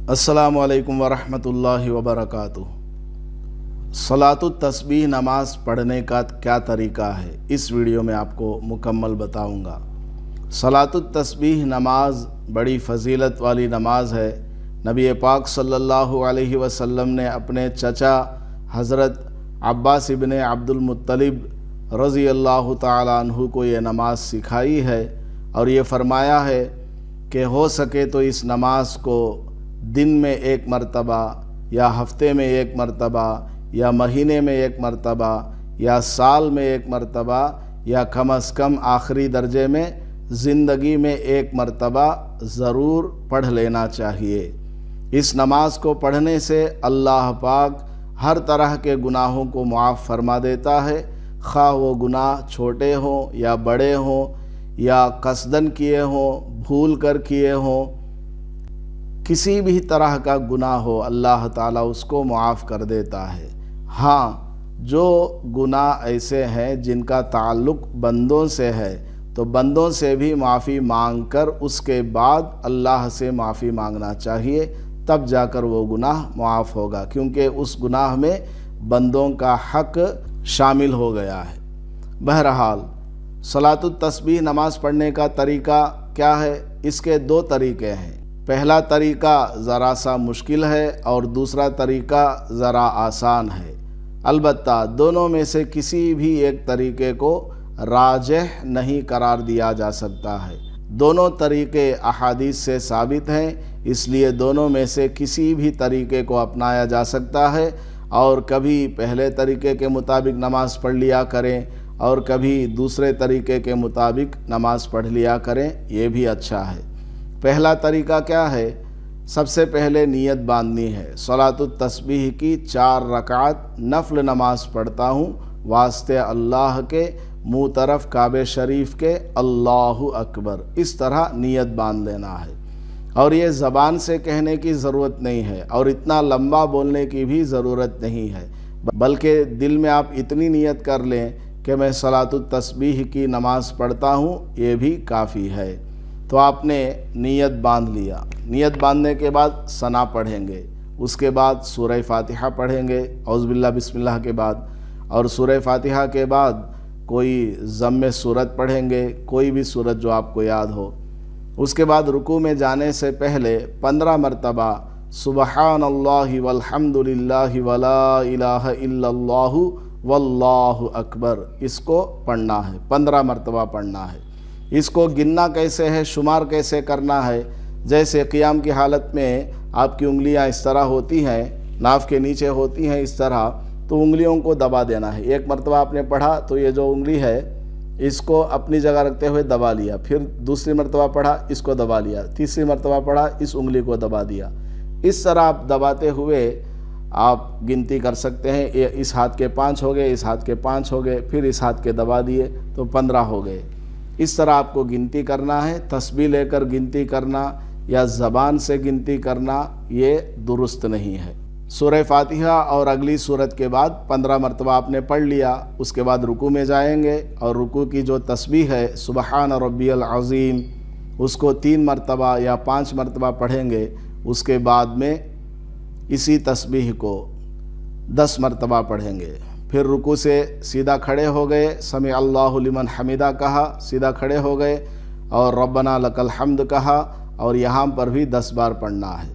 अस्सलामु अलैकुम वरहमतुल्लाहि वबरकातुह। सलातुत तस्बीह नमाज पढ़ने का क्या तरीका है, इस वीडियो में आपको मुकम्मल बताऊंगा। सलातुत तस्बीह नमाज बड़ी फ़जीलत वाली नमाज है। नबी पाक सल्लल्लाहु अलैहि वसल्लम ने अपने चचा हज़रत अब्बास इब्ने अब्दुल मुत्तलिब रज़ी अल्लाह ताला अन्हु को ये नमाज सिखाई है और ये फ़रमाया है कि हो सके तो इस नमाज को दिन में एक मरतबा या हफ्ते में एक मरतबा या महीने में एक मरतबा या साल में एक मरतबा या कम अज़ कम आखिरी दर्जे में ज़िंदगी में एक मरतबा ज़रूर पढ़ लेना चाहिए। इस नमाज को पढ़ने से अल्लाह पाक हर तरह के गुनाहों को मुआफ़ फरमा देता है, खा वो गुनाह छोटे हों या बड़े हों या कसदन किए हों, भूल कर किए हों, किसी भी तरह का गुनाह हो अल्लाह ताला उसको मुआफ़ कर देता है। हाँ, जो गुनाह ऐसे हैं जिनका ताल्लुक़ बंदों से है तो बंदों से भी माफ़ी मांग कर उसके बाद अल्लाह से माफ़ी मांगना चाहिए, तब जाकर वो गुनाह मुआफ़ होगा, क्योंकि उस गुनाह में बंदों का हक़ शामिल हो गया है। बहरहाल सलातुत तस्बीह नमाज पढ़ने का तरीका क्या है? इसके दो तरीके हैं। पहला तरीका ज़रा सा मुश्किल है और दूसरा तरीका ज़रा आसान है। अलबत्ता दोनों में से किसी भी एक तरीके को राजिह नहीं करार दिया जा सकता है। दोनों तरीके अहादीस से साबित हैं, इसलिए दोनों में से किसी भी तरीके को अपनाया जा सकता है। और कभी पहले तरीके के मुताबिक नमाज पढ़ लिया करें और कभी दूसरे तरीके के मुताबिक नमाज पढ़ लिया करें, ये भी अच्छा है। पहला तरीका क्या है? सबसे पहले नियत बांधनी है। सलातुत तस्बीह की 4 रकात नफल नमाज पढ़ता हूँ वास्ते अल्लाह के, मुँह तरफ काबे शरीफ के, अल्लाहु अकबर, इस तरह नियत बांध लेना है। और ये ज़बान से कहने की ज़रूरत नहीं है और इतना लंबा बोलने की भी ज़रूरत नहीं है, बल्कि दिल में आप इतनी नियत कर लें कि मैं सलातुत तस्बीह की नमाज़ पढ़ता हूँ, ये भी काफ़ी है। तो आपने नियत बांध लिया। नियत बांधने के बाद सना पढ़ेंगे, उसके बाद सूरह फातिहा पढ़ेंगे औज़ुबिल्लाह बिस्मिल्लाह के बाद, और सूरह फातिहा के बाद कोई ज़म्मे सूरत पढ़ेंगे, कोई भी सूरत जो आपको याद हो। उसके बाद रुकू में जाने से पहले 15 मरतबा सुबहानल्लाहि वल्हम्दुलिल्लाहि वला इलाहा इल्लल्लाहु वल्लाहु अकबर, इसको पढ़ना है, 15 मरतबा पढ़ना है। इसको गिनना कैसे है, शुमार कैसे करना है? जैसे क़ियाम की हालत में आपकी उंगलियां इस तरह होती हैं, नाफ के नीचे होती हैं इस तरह, तो उंगलियों को दबा देना है। एक मरतबा आपने पढ़ा तो ये जो उंगली है इसको अपनी जगह रखते हुए दबा लिया, फिर दूसरी मरतबा पढ़ा, इसको दबा लिया, तीसरी मरतबा पढ़ा, इस उंगली को दबा दिया। इस तरह आप दबाते हुए आप गिनती कर सकते हैं। ये इस हाथ के 5 हो गए, इस हाथ के 5 हो गए, फिर इस हाथ के दबा दिए तो 15 हो गए। इस तरह आपको गिनती करना है। तस्बीह लेकर गिनती करना या ज़बान से गिनती करना ये दुरुस्त नहीं है। सूरह फातिहा और अगली सूरत के बाद 15 मरतबा आपने पढ़ लिया। उसके बाद रुकू में जाएंगे और रुकू की जो तस्बीह है सुबहान रब्बियल अज़ीम, उसको 3 मरतबा या 5 मरतबा पढ़ेंगे। उसके बाद में इसी तस्बीह को 10 मरतबा पढ़ेंगे। फिर रुकू से सीधा खड़े हो गए, समी अल्लाहु लिमन हमिदा कहा, सीधा खड़े हो गए और रब्बना लकल हम्द कहा, और यहाँ पर भी 10 बार पढ़ना है।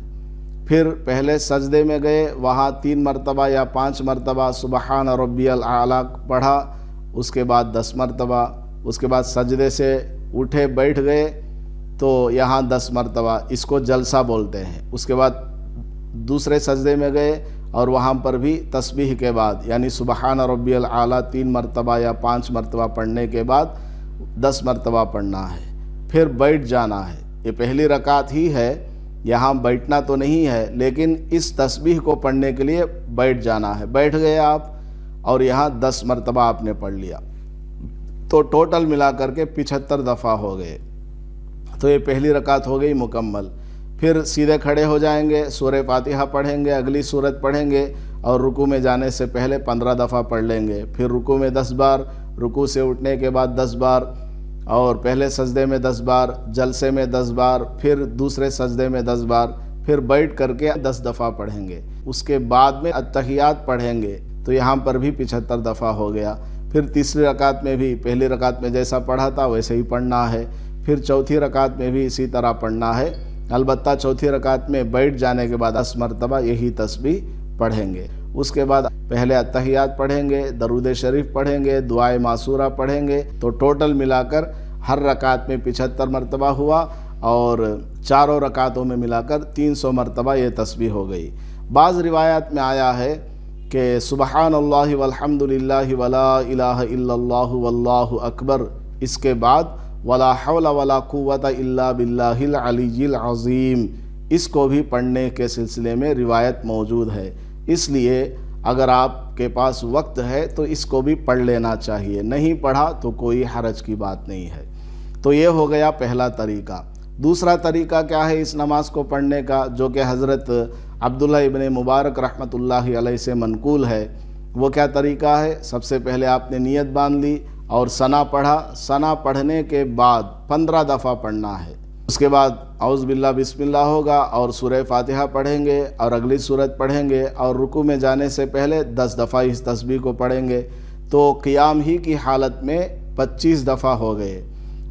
फिर पहले सजदे में गए, वहाँ 3 मरतबा या 5 मरतबा सुबहान रब्बियल आला पढ़ा, उसके बाद 10 मरतबा। उसके बाद सजदे से उठे बैठ गए तो यहाँ 10 मरतबा, इसको जलसा बोलते हैं। उसके बाद दूसरे सजदे में गए और वहाँ पर भी तस्बीह के बाद यानी सुबहान रब्बियल आला 3 मरतबा या 5 मरतबा पढ़ने के बाद 10 मरतबा पढ़ना है। फिर बैठ जाना है। ये पहली रकात ही है, यहाँ बैठना तो नहीं है, लेकिन इस तस्बीह को पढ़ने के लिए बैठ जाना है। बैठ गए आप और यहाँ 10 मरतबा आपने पढ़ लिया, तो टोटल मिला करके 75 दफ़ा हो गए। तो ये पहली रकात हो गई मुकम्मल। फिर सीधे खड़े हो जाएंगे, सूरह फातिहा पढ़ेंगे, अगली सूरत पढ़ेंगे और रुकू में जाने से पहले 15 दफ़ा पढ़ लेंगे। फिर रुकू में 10 बार, रुकू से उठने के बाद 10 बार, और पहले सजदे में 10 बार, जलसे में 10 बार, फिर दूसरे सजदे में 10 बार, پھر بیٹھ کر کے 10 دفعہ پڑھیں گے، اس کے بعد میں اتحیات پڑھیں گے تو یہاں پر بھی 75 دفعہ ہو گیا۔ پھر تیسری رکعت میں بھی پہلی رکعت میں جیسا پڑھا تھا ویسے ہی پڑھنا ہے، پھر چوتھی رکعت میں بھی اسی طرح پڑھنا ہے، البتہ چوتھی رکعت میں بیٹھ جانے کے بعد 10 مرتبہ یہی تسبیح پڑھیں گے۔ اس کے بعد پہلے اتحیات پڑھیں گے، درود شریف پڑھیں گے، دعائے معصورہ پڑھیں گے، تو ٹوٹل ملا کر ہر رکعت میں 75 مرتبہ ہوا، اور چاروں رکعتوں میں ملا کر 300 مرتبہ یہ تسبیح ہو گئی۔ بعض روایات میں آیا ہے کہ سبحان اللہ والحمد للہ ولا الہ الا اللہ واللہ اکبر، اس کے بعد ولا حول ولا قوت الا باللہ العلی العظیم، اس کو بھی پڑھنے کے سلسلے میں روایت موجود ہے۔ اس لیے اگر آپ کے پاس وقت ہے تو اس کو بھی پڑھ لینا چاہیے، نہیں پڑھا تو کوئی حرج کی بات نہیں ہے۔ تو یہ ہو گیا پہلا طریقہ۔ دوسرا طریقہ کیا ہے اس نماز کو پڑھنے کا، جو کہ حضرت عبداللہ ابن مبارک رحمۃ اللہ علیہ سے منقول ہے؟ وہ کیا طریقہ ہے؟ سب سے پہلے آپ نے نیت باندھ لی اور ثنا پڑھا، ثنا پڑھنے کے بعد 15 دفعہ پڑھنا ہے۔ اس کے بعد اعوذ باللہ بسم اللہ ہوگا اور سورہ فاتحہ پڑھیں گے اور اگلی سورت پڑھیں گے، اور رکوع میں جانے سے پہلے 10 دفعہ اس تسبیح کو پڑھیں گے، تو قیام ہی کی حالت میں 25 دفعہ ہو گئے۔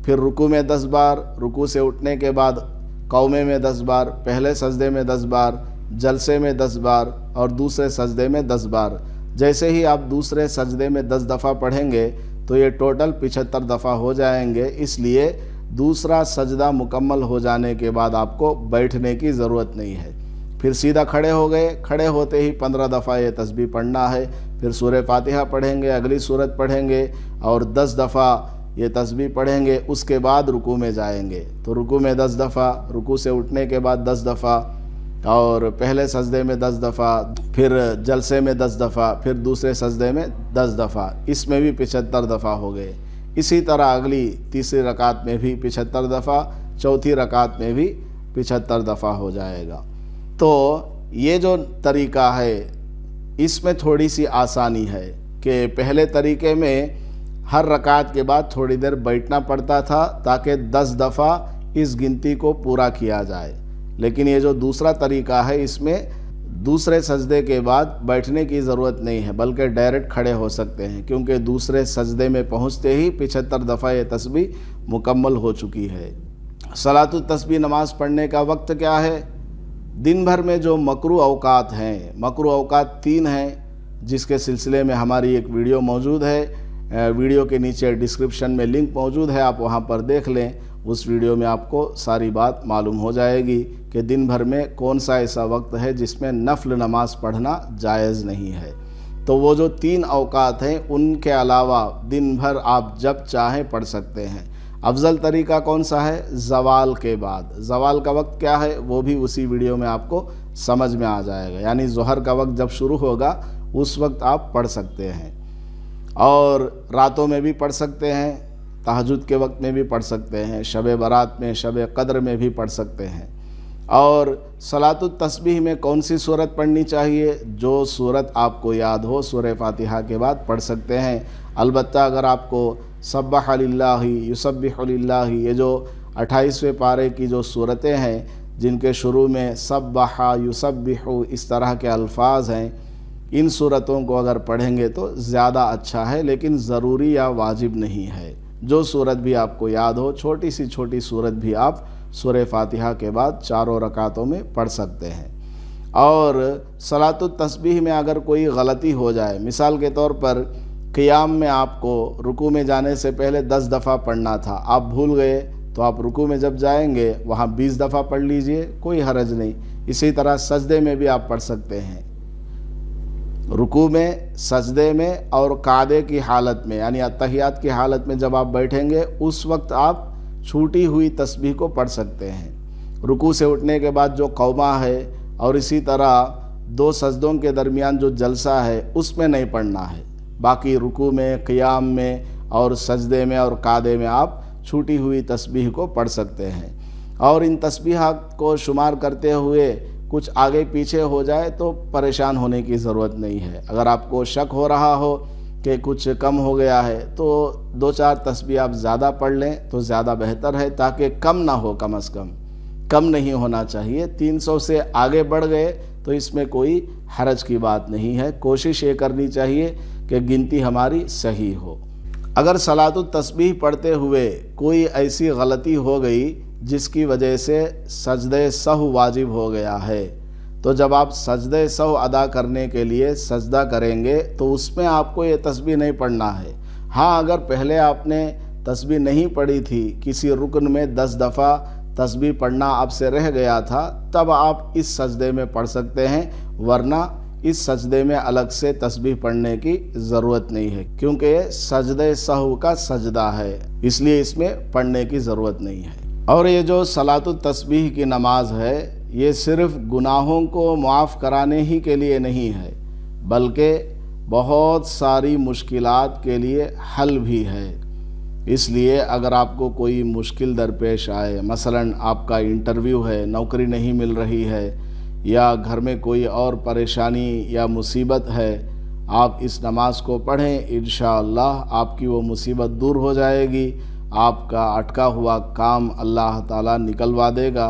پھر رکوع میں 10 بار، رکوع سے اٹھنے کے بعد قومے میں 10 بار، پہلے سجدے میں 10 بار، جلسے میں 10 بار اور دوسرے سجدے میں 10 بار۔ جیسے ہی آپ دوسرے سجدے میں 10 دفعہ پڑھیں گے تو یہ ٹوٹل 75 دفعہ ہو جائیں گے۔ اس لیے دوسرا سجدہ مکمل ہو جانے کے بعد آپ کو بیٹھنے کی ضرورت نہیں ہے۔ پھر سیدھا کھڑے ہو گئے، کھڑے ہوتے ہی 15 دفعہ یہ تسبیح پڑھنا ہے۔ پھر سورہ فاتحہ پڑھیں گے، اگلی سورت پڑھیں گے اور 10 دفعہ یہ تسبیح پڑھیں گے۔ اس کے بعد رکوع میں جائیں گے تو رکوع میں 10 دفعہ، رکوع سے اٹھنے کے بعد 10 دفعہ، اور پہلے سجدے میں 10 دفعہ، پھر جلسے میں 10 دفعہ، پھر دوسرے سجدے میں 10 دفعہ، اس میں بھی 75 دفعہ ہو گئے۔ اسی طرح اگلی تیسری رکعت میں بھی 75 دفعہ، چوتھی رکعت میں بھی 75 دفعہ ہو جائے گا۔ تو یہ جو طریقہ ہے اس میں تھوڑی سی آسانی ہے کہ پہلے طریقے میں ہر رکعت کے بعد تھوڑی دیر بیٹھنا پڑتا تھا تاکہ 10 دفعہ اس گنتی کو پورا کیا جائے، لیکن یہ جو دوسرا طریقہ ہے اس میں دوسرے سجدے کے بعد بیٹھنے کی ضرورت نہیں ہے، بلکہ ڈائریکٹ کھڑے ہو سکتے ہیں، کیونکہ دوسرے سجدے میں پہنچتے ہی 75 دفعہ یہ تسبیح مکمل ہو چکی ہے۔ صلاۃ التسبیح نماز پڑھنے کا وقت کیا ہے؟ دن بھر میں جو مکروہ اوقات ہیں، مکروہ اوقات 3 ہیں، جس کے سلسلے میں ہماری ایک ویڈیو موجود ہے، ویڈیو کے نیچے ڈسکرپشن میں لنک موجود ہے، آپ وہاں پر دیکھ لیں۔ اس ویڈیو میں آپ کو ساری بات معلوم ہو جائے گی کہ دن بھر میں کون سا ایسا وقت ہے جس میں نفل نماز پڑھنا جائز نہیں ہے۔ تو وہ جو 3 اوقات ہیں ان کے علاوہ دن بھر آپ جب چاہیں پڑھ سکتے ہیں۔ افضل طریقہ کون سا ہے؟ زوال کے بعد۔ زوال کا وقت کیا ہے وہ بھی اسی ویڈیو میں آپ کو سمجھ میں آ جائے گا، یعنی ظہر کا وقت جب شروع ہوگا اس وقت آپ پڑھ سکتے ہیں، اور راتوں میں بھی پڑھ سکتے ہیں، تہجد کے وقت میں بھی پڑھ سکتے ہیں، شب برات میں، شب قدر میں بھی پڑھ سکتے ہیں۔ اور صلاۃ التسبیح میں کون سی سورت پڑھنی چاہیے؟ جو سورت آپ کو یاد ہو سورہ فاتحہ کے بعد پڑھ سکتے ہیں۔ البتہ اگر آپ کو سبح للہ، یسبح للہ، یہ جو 28ویں پارے کی جو سورتیں ہیں جن کے شروع میں سبح، یسبح اس طرح کے الفاظ ہیں، ان سورتوں کو اگر پڑھیں گے تو زیادہ اچھا ہے، لیکن ضروری یا واجب نہیں ہے۔ جو سورت بھی آپ کو یاد ہو، چھوٹی سی چھوٹی سورت بھی آپ سورہ فاتحہ کے بعد چاروں رکعتوں میں پڑھ سکتے ہیں۔ اور صلاۃ التسبیح میں اگر کوئی غلطی ہو جائے، مثال کے طور پر قیام میں آپ کو رکوع میں جانے سے پہلے 10 دفعہ پڑھنا تھا، آپ بھول گئے، تو آپ رکوع میں جب جائیں گے وہاں 20 دفعہ پڑھ لیجئے، کوئی حرج نہیں۔ اسی طرح سجدے میں بھی آپ پڑھ سکتے ہیں، رکوع میں، سجدے میں اور قعدے کی حالت میں، یعنی اتحیات کی حالت میں جب آپ بیٹھیں گے اس وقت آپ چھوٹی ہوئی تسبیح کو پڑھ سکتے ہیں۔ رکوع سے اٹھنے کے بعد جو قومہ ہے اور اسی طرح 2 سجدوں کے درمیان جو جلسہ ہے اس میں نہیں پڑھنا ہے، باقی رکوع میں، قیام میں اور سجدے میں اور قعدے میں آپ چھوٹی ہوئی تسبیح کو پڑھ سکتے ہیں۔ اور ان تسبیحات کو شمار کرتے ہوئے کچھ آگے پیچھے ہو جائے تو پریشان ہونے کی ضرورت نہیں ہے۔ اگر آپ کو شک ہو رہا ہو کہ کچھ کم ہو گیا ہے تو 2-4 تسبیح آپ زیادہ پڑھ لیں تو زیادہ بہتر ہے، تاکہ کم نہ ہو کم از کم، कम नहीं होना चाहिए। 300 से आगे बढ़ गए तो इसमें कोई हरज की बात नहीं है। कोशिश ये करनी चाहिए कि गिनती हमारी सही हो। अगर सलातुत तस्बीह पढ़ते हुए कोई ऐसी गलती हो गई जिसकी वजह से सजदे सहव वाजिब हो गया है, तो जब आप सजदे सहव अदा करने के लिए सजदा करेंगे तो उसमें आपको ये तस्बीह नहीं पढ़ना है। हाँ, अगर पहले आपने तस्बीह नहीं पढ़ी थी, किसी रुकन में 10 दफ़ा तस्बीह पढ़ना आपसे रह गया था, तब आप इस सजदे में पढ़ सकते हैं, वरना इस सजदे में अलग से तस्बीह पढ़ने की ज़रूरत नहीं है, क्योंकि ये सजदे सहव का सजदा है, इसलिए इसमें पढ़ने की ज़रूरत नहीं है। और ये जो सलातुत तस्बीह की नमाज है, ये सिर्फ़ गुनाहों को माफ़ कराने ही के लिए नहीं है, बल्कि बहुत सारी मुश्किलात के हल हल भी है। इसलिए अगर आपको कोई मुश्किल दरपेश आए, मसलन आपका इंटरव्यू है, नौकरी नहीं मिल रही है, या घर में कोई और परेशानी या मुसीबत है, आप इस नमाज को पढ़ें, इंशाअल्लाह आपकी वो मुसीबत दूर हो जाएगी, आपका अटका हुआ काम अल्लाह ताला निकलवा देगा,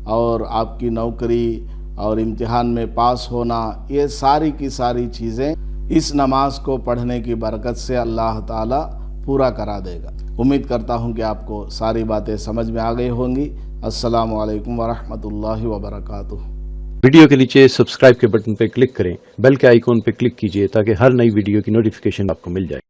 और आपकी नौकरी और इम्तिहान में पास होना, ये सारी की सारी चीज़ें इस नमाज को पढ़ने की बरकत से अल्लाह ताला पूरा करा देगा। उम्मीद करता हूँ कि आपको सारी बातें समझ में आ गई होंगी। अस्सलामु अलैकुम वरहमतुल्लाहि वबरकातुहू। वीडियो के नीचे सब्सक्राइब के बटन पर क्लिक करें, बेल के आइकॉन पर क्लिक कीजिए ताकि हर नई वीडियो की नोटिफिकेशन आपको मिल जाए।